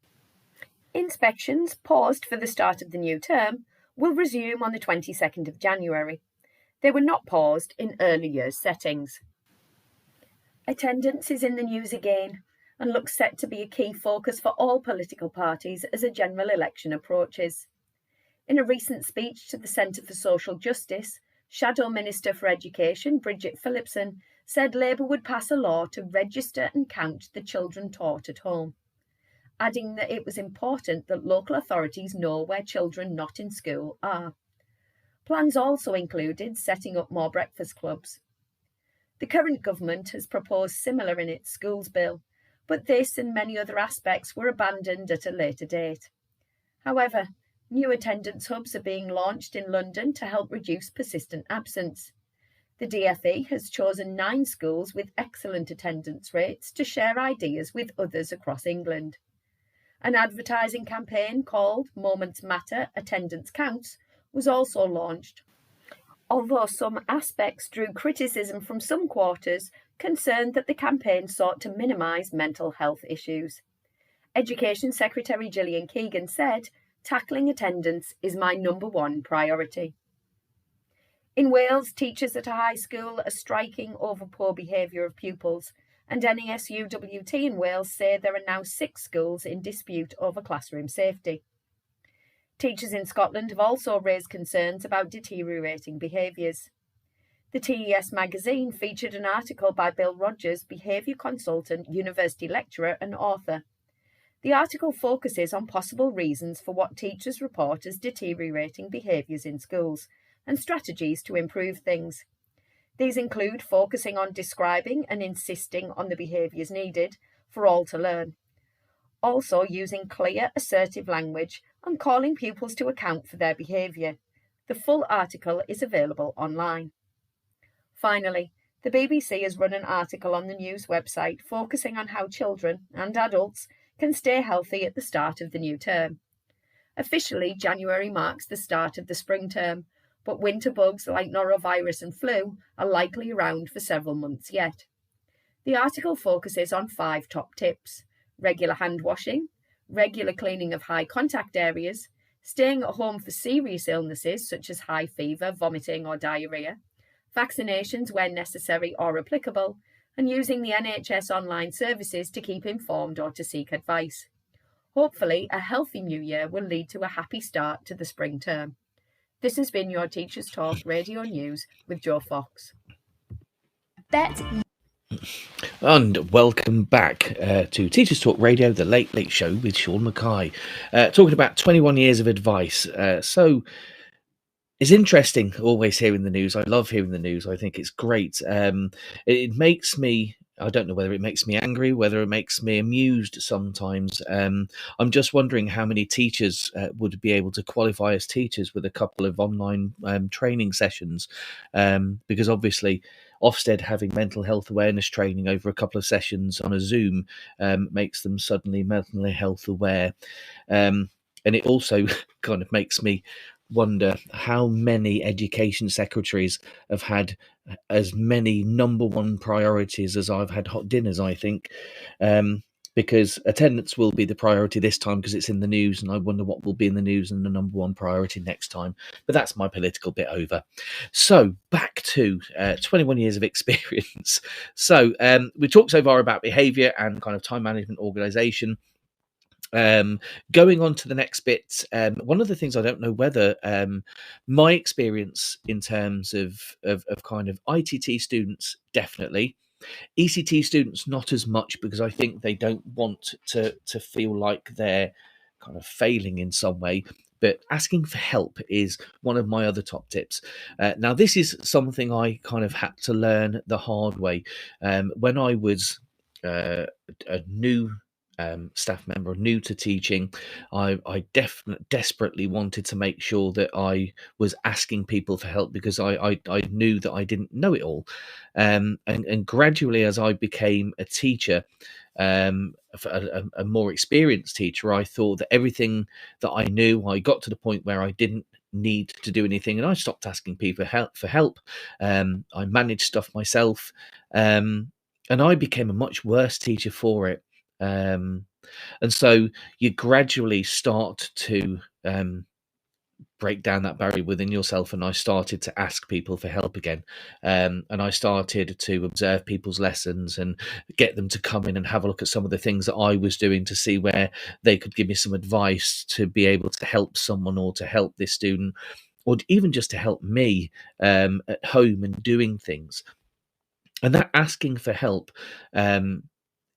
Inspections, paused for the start of the new term, will resume on the 22nd of January. They were not paused in early years settings. Attendance is in the news again and looks set to be a key focus for all political parties as a general election approaches. In a recent speech to the Centre for Social Justice, Shadow Minister for Education Bridget Phillipson said Labour would pass a law to register and count the children taught at home, adding that it was important that local authorities know where children not in school are. Plans also included setting up more breakfast clubs. The current government has proposed similar in its schools bill, but this and many other aspects were abandoned at a later date. However, new attendance hubs are being launched in London to help reduce persistent absence. The DfE has chosen 9 schools with excellent attendance rates to share ideas with others across England. An advertising campaign called Moments Matter, Attendance Counts was also launched, although some aspects drew criticism from some quarters concerned that the campaign sought to minimise mental health issues. Education Secretary Gillian Keegan said, "Tackling attendance is my number one priority." In Wales, teachers at a high school are striking over poor behaviour of pupils, and NASUWT in Wales say there are now 6 schools in dispute over classroom safety. Teachers in Scotland have also raised concerns about deteriorating behaviours. The TES magazine featured an article by Bill Rogers, behaviour consultant, university lecturer and author. The article focuses on possible reasons for what teachers report as deteriorating behaviours in schools and strategies to improve things. These include focusing on describing and insisting on the behaviours needed for all to learn. Also using clear, assertive language and calling pupils to account for their behaviour. The full article is available online. Finally, the BBC has run an article on the news website focusing on how children and adults can stay healthy at the start of the new term. Officially, January marks the start of the spring term, but winter bugs like norovirus and flu are likely around for several months yet. The article focuses on 5 top tips: regular hand washing, regular cleaning of high contact areas, staying at home for serious illnesses such as high fever, vomiting or diarrhoea, vaccinations where necessary or applicable, and using the NHS online services to keep informed or to seek advice. Hopefully, a healthy new year will lead to a happy start to the spring term. This has been your Teachers Talk Radio News with Joe Fox. And welcome back to Teachers Talk Radio, the Late Late Show with Sean Mackay, talking about 21 years of advice. So it's interesting always hearing the news. I love hearing the news. I think it's great. It makes me, I don't know whether it makes me angry, whether it makes me amused sometimes. I'm just wondering how many teachers would be able to qualify as teachers with a couple of online training sessions, because obviously Ofsted having mental health awareness training over a couple of sessions on a Zoom makes them suddenly mentally health aware. And it also kind of makes me wonder how many education secretaries have had as many number one priorities as I've had hot dinners, I think, because attendance will be the priority this time because it's in the news, and I wonder what will be in the news and the number one priority next time. But that's my political bit over. So back to 21 years of experience. So we talked so far about behaviour and kind of time management organisation. Going on to the next bit, one of the things I don't know whether my experience in terms of kind of ITT students, definitely. ECT students, not as much, because I think they don't want to feel like they're kind of failing in some way. But asking for help is one of my other top tips. Now, this is something I kind of had to learn the hard way. When I was a new staff member, new to teaching, I desperately wanted to make sure that I was asking people for help, because I knew that I didn't know it all. And gradually, as I became a teacher, a more experienced teacher, I thought that everything that I knew, I got to the point where I didn't need to do anything, and I stopped asking people for help. I managed stuff myself, and I became a much worse teacher for it. And so you gradually start to break down that barrier within yourself. And I started to ask people for help again. And I started to observe people's lessons and get them to come in and have a look at some of the things that I was doing to see where they could give me some advice to be able to help someone or to help this student, or even just to help me at home and doing things. And that asking for help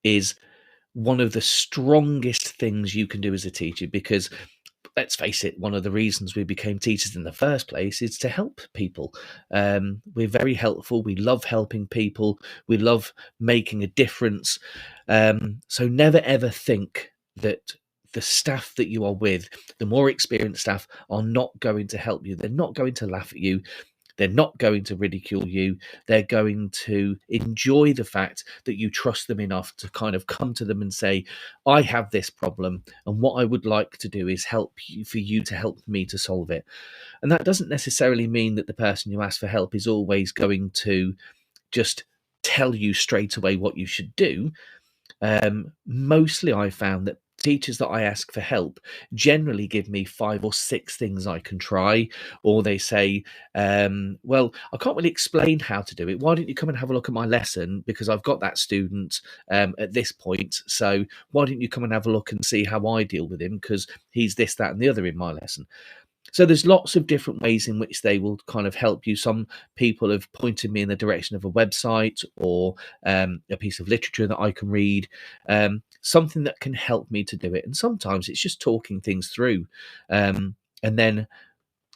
is one of the strongest things you can do as a teacher, because let's face it, one of the reasons we became teachers in the first place is to help people. We're very helpful. We love helping people. We love making a difference. So never ever think that the staff that you are with, the more experienced staff, are not going to help you. They're not going to laugh at you. They're not going to ridicule you. They're going to enjoy the fact that you trust them enough to kind of come to them and say, I have this problem, and what I would like to do is help you, for you to help me to solve it. And that doesn't necessarily mean that the person you ask for help is always going to just tell you straight away what you should do. Mostly I found that teachers that I ask for help generally give me 5 or 6 things I can try, or they say, well, I can't really explain how to do it. Why don't you come and have a look at my lesson, because I've got that student at this point. So why don't you come and have a look and see how I deal with him, because he's this, that and the other in my lesson. So there's lots of different ways in which they will kind of help you. Some people have pointed me in the direction of a website or a piece of literature that I can read, something that can help me to do it. And sometimes it's just talking things through and then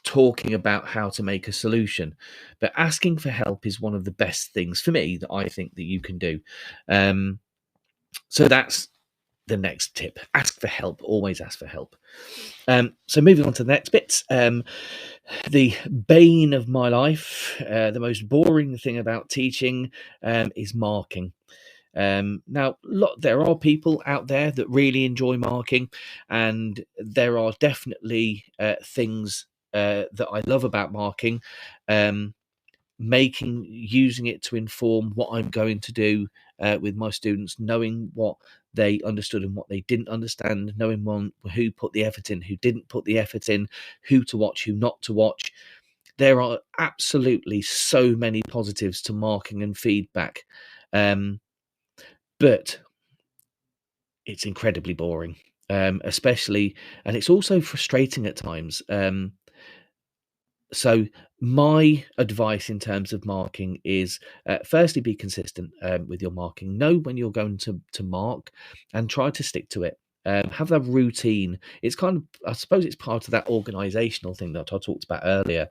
talking about how to make a solution. But asking for help is one of the best things for me that I think that you can do. So that's the next tip. Ask for help. Always ask for help. So moving on to the next bits. The bane of my life, the most boring thing about teaching is marking. Now, there are people out there that really enjoy marking, and there are definitely things that I love about marking. Using it to inform what I'm going to do with my students, knowing what they understood and what they didn't understand, knowing who put the effort in, who didn't put the effort in, who to watch, who not to watch. There are absolutely so many positives to marking and feedback, but it's incredibly boring, especially, and it's also frustrating at times. So my advice in terms of marking is, firstly, be consistent with your marking. Know when you're going to mark and try to stick to it. Have that routine. It's kind of, I suppose it's part of that organizational thing that I talked about earlier.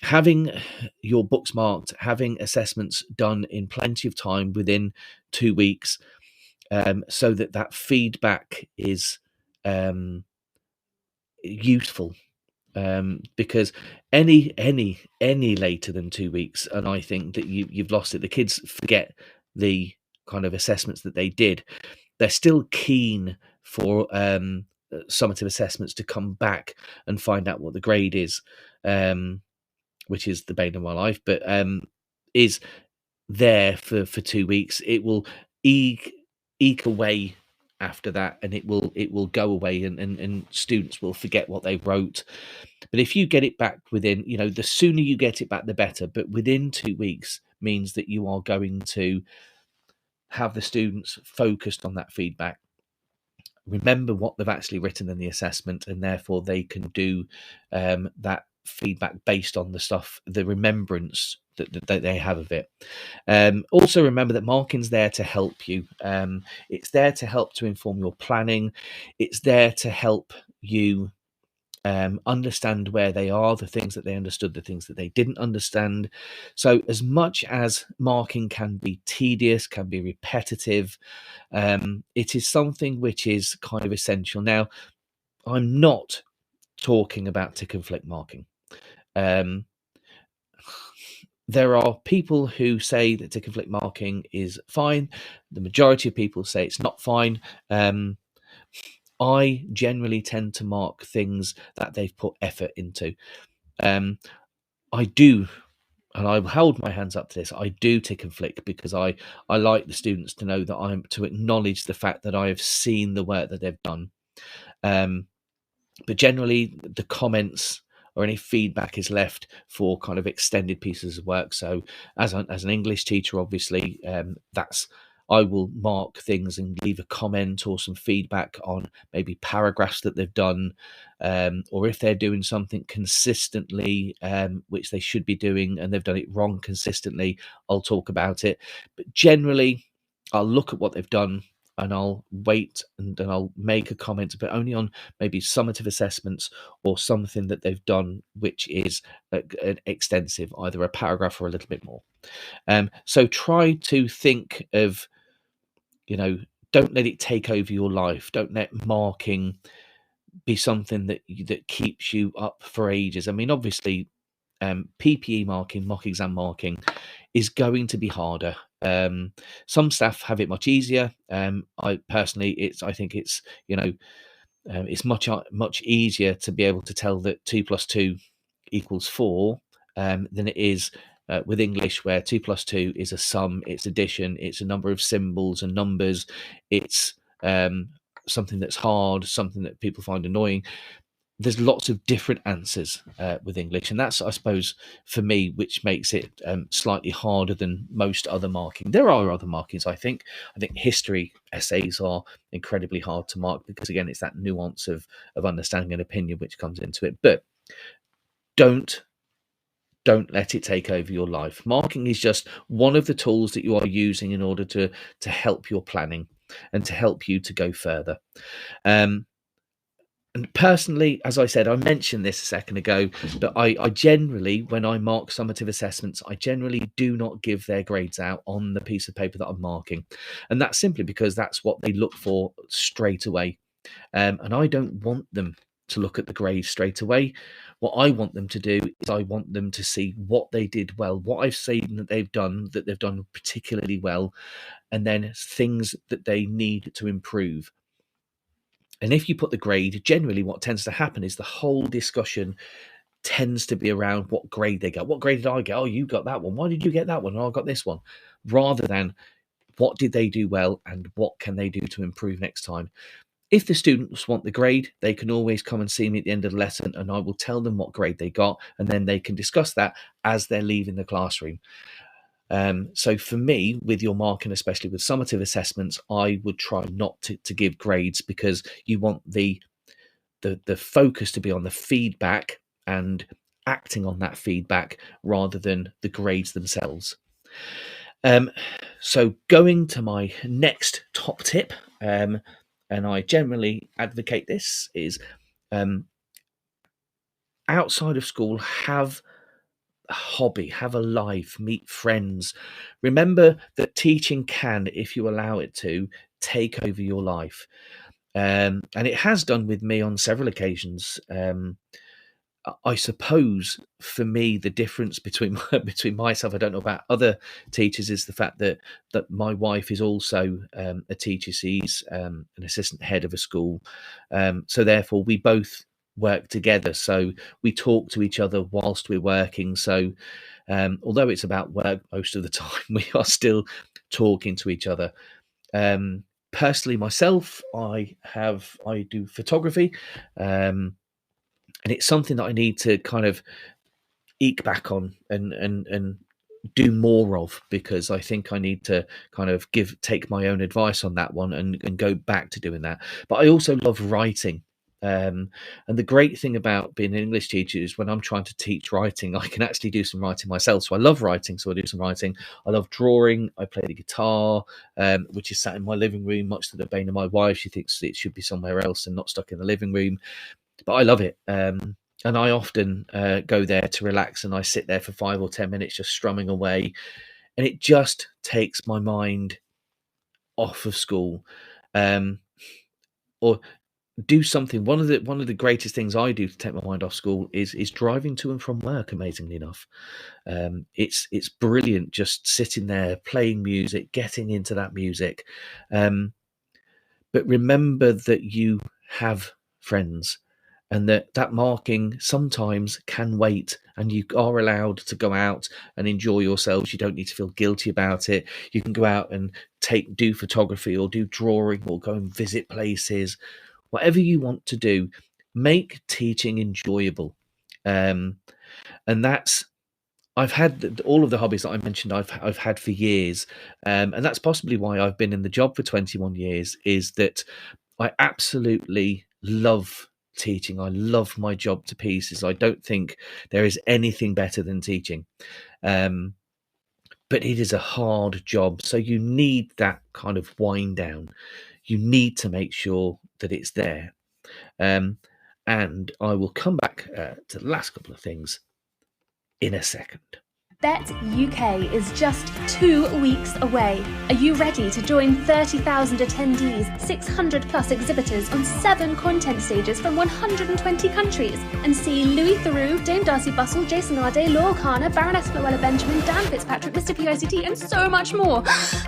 Having your books marked, having assessments done in plenty of time within 2 weeks, so that feedback is useful. Because any later than 2 weeks, and I think that you've lost it. The kids forget the kind of assessments that they did. They're still keen for summative assessments to come back and find out what the grade is, which is the bane of my life, but is there for 2 weeks. It will eke away after that, and it will go away, and students will forget what they wrote. But if you get it back within, the sooner you get it back, the better. But within 2 weeks means that you are going to have the students focused on that feedback, remember what they've actually written in the assessment, and therefore they can do that feedback based on the remembrance that they have of it. Also remember that marking's there to help you. It's there to help to inform your planning. It's there to help you understand where they are, the things that they understood, the things that they didn't understand. So as much as marking can be tedious, can be repetitive, it is something which is kind of essential. Now, I'm not talking about tick and flick marking. There are people who say that tick and flick marking is fine. The majority of people say it's not fine. I generally tend to mark things that they've put effort into. I do and I hold my hands up to this, I do tick and flick because I like the students to know that I'm to acknowledge the fact that I have seen the work that they've done. But generally, the comments or any feedback is left for kind of extended pieces of work. So, as an English teacher, obviously, that's I will mark things and leave a comment or some feedback on maybe paragraphs that they've done, or if they're doing something consistently, which they should be doing, and they've done it wrong consistently, I'll talk about it. But generally, I'll look at what they've done and I'll wait and then I'll make a comment, but only on maybe summative assessments or something that they've done which is an extensive, either a paragraph or a little bit more. So try to think of, don't let it take over your life. Don't let marking be something that keeps you up for ages. I mean, obviously, PPE marking, mock exam marking, is going to be harder. Some staff have it much easier. I personally, I think it's it's much easier to be able to tell that 2 plus 2 equals 4 than it is with English, where 2 plus 2 is a sum, it's addition, it's a number of symbols and numbers, it's something that's hard, something that people find annoying. There's lots of different answers with English, and that's, I suppose, for me, which makes it slightly harder than most other marking. There are other markings, I think. I think history essays are incredibly hard to mark because, again, it's that nuance of understanding and opinion which comes into it. But don't let it take over your life. Marking is just one of the tools that you are using in order to help your planning and to help you to go further. And personally, as I said, I mentioned this a second ago, but I generally, when I mark summative assessments, I generally do not give their grades out on the piece of paper that I'm marking. And that's simply because that's what they look for straight away. And I don't want them to look at the grades straight away. What I want them to do is I want them to see what they did well, what I've seen that they've done particularly well, and then things that they need to improve. And if you put the grade, generally what tends to happen is the whole discussion tends to be around what grade they got. What grade did I get? Oh, you got that one. Why did you get that one? Oh, I got this one. Rather than what did they do well and what can they do to improve next time. If the students want the grade, they can always come and see me at the end of the lesson and I will tell them what grade they got, and then they can discuss that as they're leaving the classroom. So for me, with your marking, especially with summative assessments, I would try not to give grades because you want the focus to be on the feedback and acting on that feedback rather than the grades themselves. So going to my next top tip, and I generally advocate this, is outside of school, have a hobby, have a life, meet friends. Remember that teaching can, if you allow it to, take over your life. And it has done with me on several occasions. I suppose for me, the difference between myself, I don't know about other teachers, is the fact that my wife is also a teacher. She's an assistant head of a school. So therefore, we both work together. So we talk to each other whilst we're working. So although it's about work most of the time, we are still talking to each other. Personally, myself, I do photography, and it's something that I need to kind of eke back on and do more of, because I think I need to kind of take my own advice on that one and go back to doing that. But I also love writing. And the great thing about being an English teacher is when I'm trying to teach writing, I can actually do some writing myself. So I love writing, so I do some writing. I love drawing. I play the guitar, which is sat in my living room, much to the bane of my wife. She thinks it should be somewhere else and not stuck in the living room. But I love it. And I often go there to relax, and I sit there for 5 or 10 minutes just strumming away. And it just takes my mind off of school. Or do something. One of the greatest things I do to take my mind off school is driving to and from work. Amazingly enough, it's brilliant just sitting there playing music, getting into that music. But remember that you have friends, and that marking sometimes can wait, and you are allowed to go out and enjoy yourselves. You don't need to feel guilty about it. You can go out and do photography or do drawing or go and visit places, whatever you want to do. Make teaching enjoyable. And that's, I've had all of the hobbies that I mentioned. I've had for years, and that's possibly why I've been in the job for 21 years. Is that I absolutely love teaching. I love my job to pieces. I don't think there is anything better than teaching, but it is a hard job. So you need that kind of wind down. You need to make sure that it's there. And I will come back to the last couple of things in a second. Bet UK is just 2 weeks away. Are you ready to join 30,000 attendees, 600 plus exhibitors on 7 content stages from 120 countries, and see Louis Theroux, Dame Darcy Bustle, Jason Arde, Laurel Kana, Baroness Floella Benjamin, Dan Fitzpatrick, Mr. PICT, and so much more?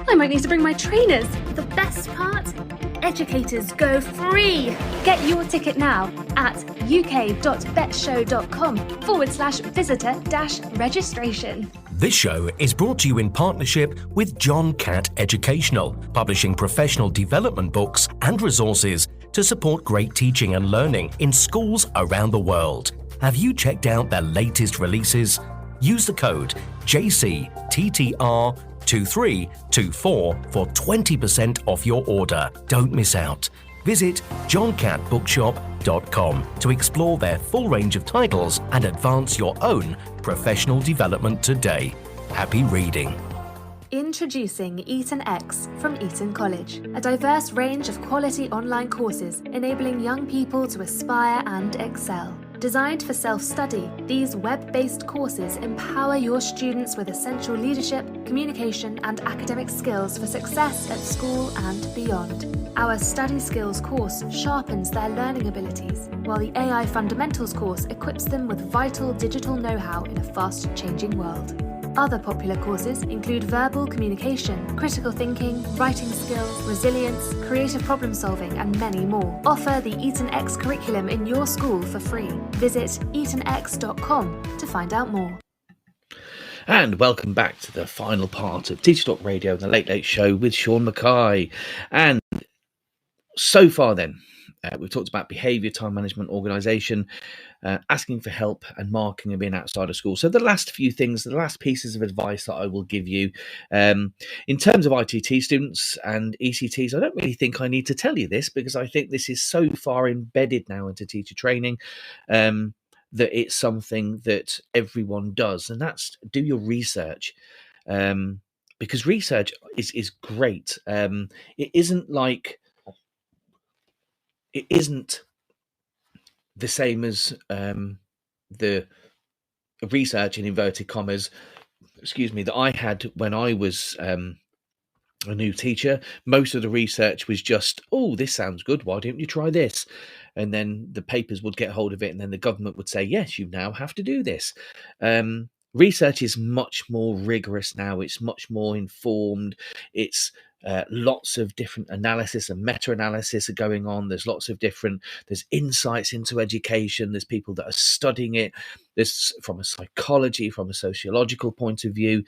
I might need to bring my trainers. The best part? Educators go free! Get your ticket now at uk.betshow.com/visitor-registration. This show is brought to you in partnership with John Catt Educational, publishing professional development books and resources to support great teaching and learning in schools around the world. Have you checked out their latest releases? Use the code JCTTR2324 for 20% off your order. Don't miss out. Visit johncattbookshop.com to explore their full range of titles and advance your own professional development today. Happy reading. Introducing Eton X from Eton College, a diverse range of quality online courses enabling young people to aspire and excel. Designed for self-study, these web-based courses empower your students with essential leadership, communication, and academic skills for success at school and beyond. Our Study Skills course sharpens their learning abilities, while the AI Fundamentals course equips them with vital digital know-how in a fast-changing world. Other popular courses include verbal communication, critical thinking, writing skills, resilience, creative problem solving, and many more. Offer the Eton X curriculum in your school for free. Visit etonx.com to find out more. And welcome back to the final part of Teacher Talk Radio, the Late Late Show with Sean Mackay. And so far then, we've talked about behaviour, time management, organisation, asking for help, and marking and being outside of school. So the last few things, the last pieces of advice that I will give you in terms of ITT students and ECTs, I don't really think I need to tell you this, because I think this is so far embedded now into teacher training that it's something that everyone does, and that's do your research. Because research is great. It isn't the same as the research in inverted commas, that I had when I was a new teacher. Most of the research was just, oh, this sounds good, why don't you try this? And then the papers would get hold of it, and then the government would say, yes, you now have to do this. Research is much more rigorous now. It's much more informed. It's lots of different analysis and meta-analysis are going on. There's there's insights into education. There's people that are studying it. There's from a psychology, from a sociological point of view.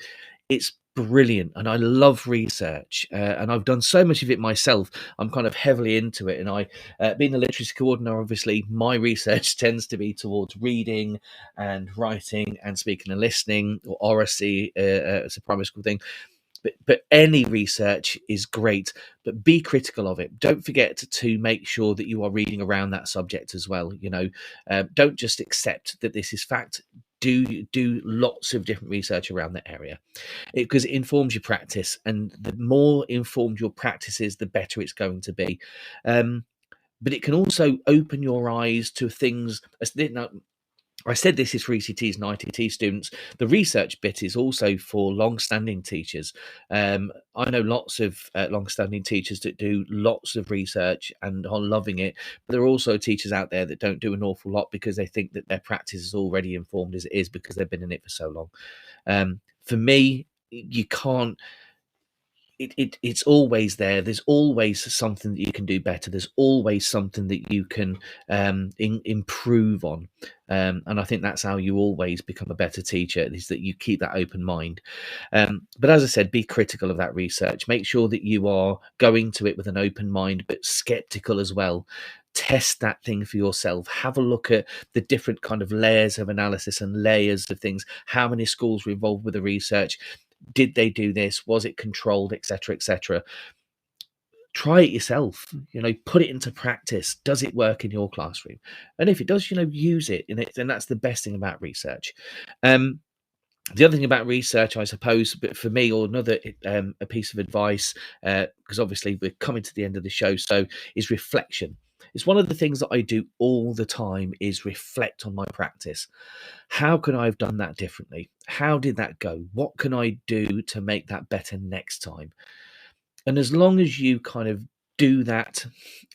It's brilliant, and I love research, and I've done so much of it myself. I'm kind of heavily into it, and I being a literacy coordinator, obviously my research tends to be towards reading and writing and speaking and listening, or oracy. It's a primary school thing. But any research is great, but be critical of it. Don't forget to make sure that you are reading around that subject as well. Don't just accept that this is fact. Do lots of different research around that area, because it informs your practice, and the more informed your practice is, the better it's going to be. But it can also open your eyes to things. I said this is for ECTs and ITT students. The research bit is also for long-standing teachers. I know lots of long-standing teachers that do lots of research and are loving it, but there are also teachers out there that don't do an awful lot because they think that their practice is already informed as it is, because they've been in it for so long. For me, you can't it's always there. There's always something that you can do better. There's always something that you can improve on. And I think that's how you always become a better teacher, is that you keep that open mind. But as I said, be critical of that research. Make sure that you are going to it with an open mind, but skeptical as well. Test that thing for yourself. Have a look at the different kind of layers of analysis and layers of things. How many schools were involved with the research? Did they do this? Was it controlled, etc., etc.? Try it yourself. Put it into practice. Does it work in your classroom? And if it does, use it. And that's the best thing about research. The other thing about research, I suppose, but for me, or another a piece of advice, because obviously we're coming to the end of the show, so is reflection. It's one of the things that I do all the time, is reflect on my practice. How could I have done that differently? How did that go? What can I do to make that better next time? And as long as you kind of do that,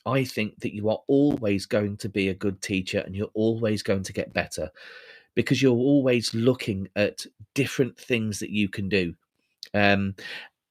I think that you are always going to be a good teacher, and you're always going to get better, because you're always looking at different things that you can do.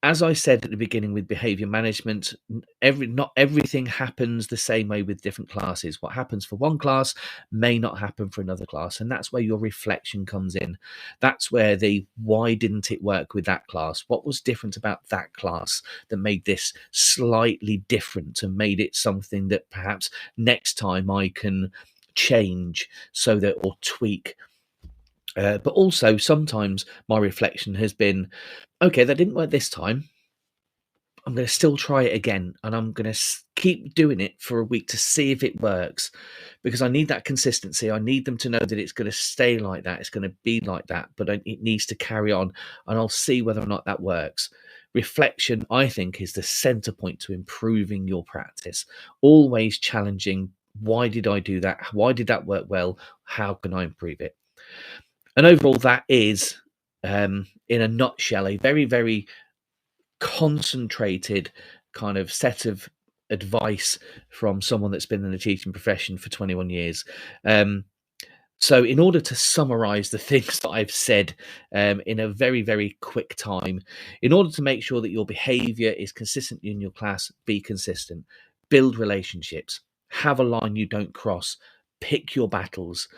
As I said at the beginning with behavior management, not everything happens the same way with different classes. What happens for one class may not happen for another class. And that's where your reflection comes in. That's where why didn't it work with that class? What was different about that class that made this slightly different and made it something that perhaps next time I can change or tweak. But also sometimes my reflection has been, okay, that didn't work this time. I'm going to still try it again, and I'm going to keep doing it for a week to see if it works, because I need that consistency. I need them to know that it's going to stay like that. It's going to be like that, but it needs to carry on, and I'll see whether or not that works. Reflection, I think, is the center point to improving your practice. Always challenging. Why did I do that? Why did that work well? How can I improve it? And overall, that is, in a nutshell, a very, very concentrated kind of set of advice from someone that's been in the teaching profession for 21 years. So in order to summarize the things that I've said in a very, very quick time, in order to make sure that your behavior is consistent in your class, be consistent, build relationships, have a line you don't cross, pick your battles.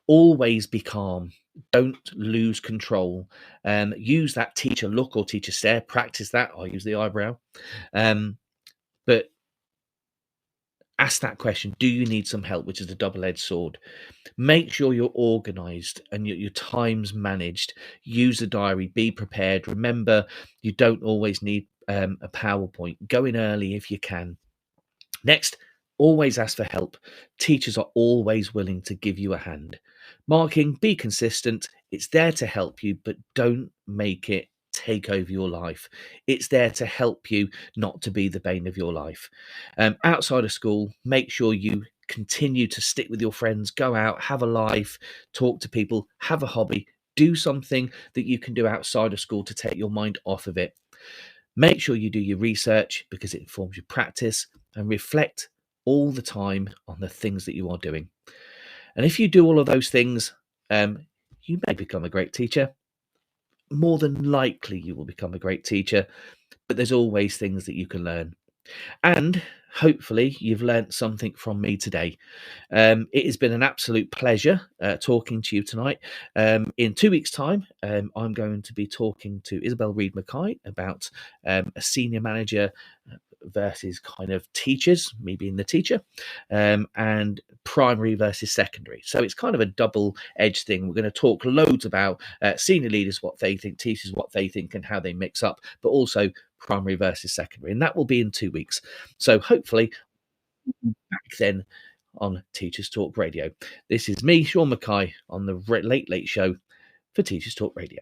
Always be calm. Don't lose control. Use that teacher look or teacher stare. Practice that. I use the eyebrow. But ask that question. Do you need some help? Which is a double-edged sword. Make sure you're organized and your time's managed. Use a diary. Be prepared. Remember, you don't always need a PowerPoint. Go in early if you can. Next, always ask for help. Teachers are always willing to give you a hand. Marking, be consistent. It's there to help you, but don't make it take over your life. It's there to help you, not to be the bane of your life. Outside of school, make sure you continue to stick with your friends, go out, have a life, talk to people, have a hobby, do something that you can do outside of school to take your mind off of it. Make sure you do your research, because it informs your practice, and reflect all the time on the things that you are doing. And if you do all of those things, you may become a great teacher. More than likely, you will become a great teacher, but there's always things that you can learn. And hopefully you've learnt something from me today. It has been an absolute pleasure talking to you tonight. In 2 weeks' time, I'm going to be talking to Isabel Reed-Mackay about a senior manager versus kind of teachers, me being the teacher, and primary versus secondary. So it's kind of a double-edged thing. We're going to talk loads about senior leaders, what they think, teachers, what they think, and how they mix up, but also primary versus secondary. And that will be in 2 weeks. So hopefully back then on Teachers Talk Radio. This is me, Sean Mackay, on the Late Late Show for Teachers Talk Radio.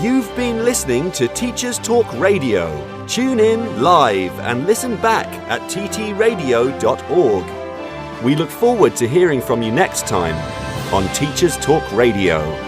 You've been listening to Teachers Talk Radio. Tune in live and listen back at ttradio.org. We look forward to hearing from you next time on Teachers Talk Radio.